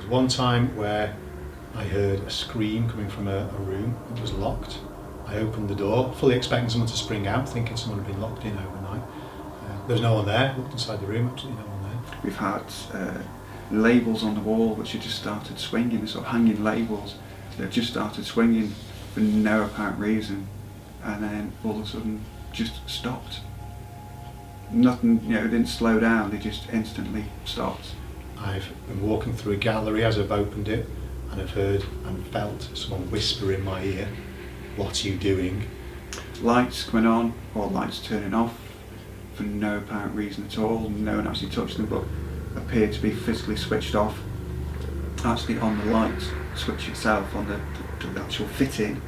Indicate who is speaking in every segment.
Speaker 1: one time where I heard a scream coming from a room. It was locked. I opened the door, fully expecting someone to spring out, thinking someone had been locked in overnight. There was no one there. Looked inside the room, absolutely no one there.
Speaker 2: We've had labels on the wall which had just started swinging, sort of hanging labels that have just started swinging for no apparent reason, and then all of a sudden just stopped. Nothing, it didn't slow down, they just instantly stopped.
Speaker 1: I've been walking through a gallery as I've opened it, and I've heard and felt someone whisper in my ear, "What are you doing?"
Speaker 2: Lights coming on or lights turning off for no apparent reason at all. No one actually touched them, but appeared to be physically switched off. Actually on the light switch itself, on the actual fitting,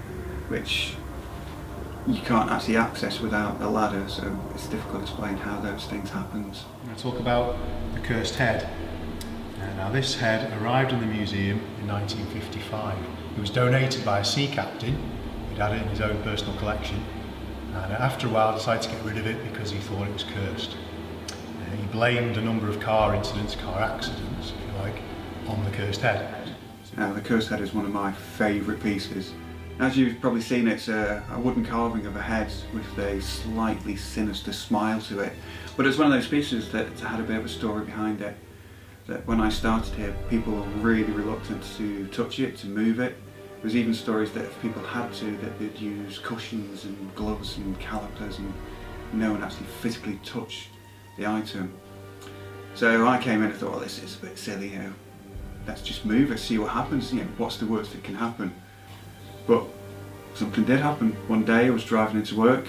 Speaker 2: which you can't actually access without a ladder, so it's difficult to explain how those things happened.
Speaker 1: I'm going to talk about the cursed head. Now this head arrived in the museum in 1955. It was donated by a sea captain who'd had it in his own personal collection, and after a while decided to get rid of it because he thought it was cursed. He blamed a number of car incidents, car accidents if you like, on the cursed head.
Speaker 2: Now the cursed head is one of my favourite pieces. As you've probably seen, it's a wooden carving of a head with a slightly sinister smile to it, but it's one of those pieces that had a bit of a story behind it. That when I started here, people were really reluctant to touch it, to move it. There was even stories that if people had to, that they'd use cushions and gloves and calipers, and no one actually physically touched the item. So I came in and thought, well, this is a bit silly, let's just move it, see what happens, what's the worst that can happen? But something did happen. One day I was driving into work.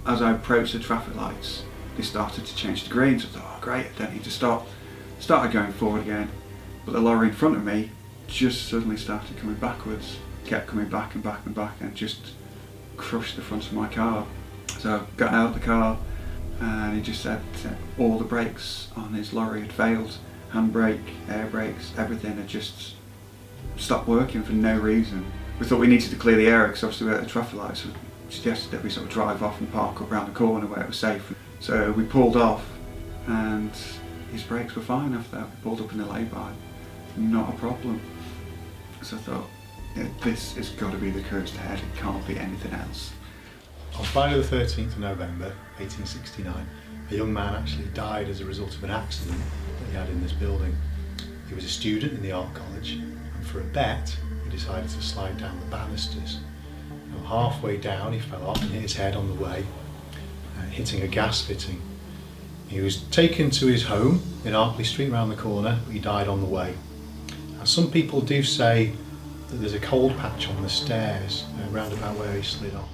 Speaker 2: As I approached the traffic lights, they started to change to green, so I thought, oh great, I don't need to stop. Started going forward again, but the lorry in front of me just suddenly started coming backwards, kept coming back and back and back, and just crushed the front of my car. So I got out of the car, and he just said all the brakes on his lorry had failed. Handbrake, air brakes, everything had just stopped working for no reason. We thought we needed to clear the area because obviously we were at the traffic lights, so we suggested that we sort of drive off and park up around the corner where it was safe. So we pulled off, and his brakes were fine after that. We pulled up in the lay-by, not a problem. So I thought, this has got to be the cursed head, it can't be anything else.
Speaker 1: On Friday the 13th of November 1869, a young man actually died as a result of an accident that he had in this building. He was a student in the art college, and for a bet he decided to slide down the banisters. Now, halfway down he fell off and hit his head on the way, hitting a gas fitting. He was taken to his home in Arkley Street round the corner, but he died on the way. Now, some people do say that there's a cold patch on the stairs round about where he slid off.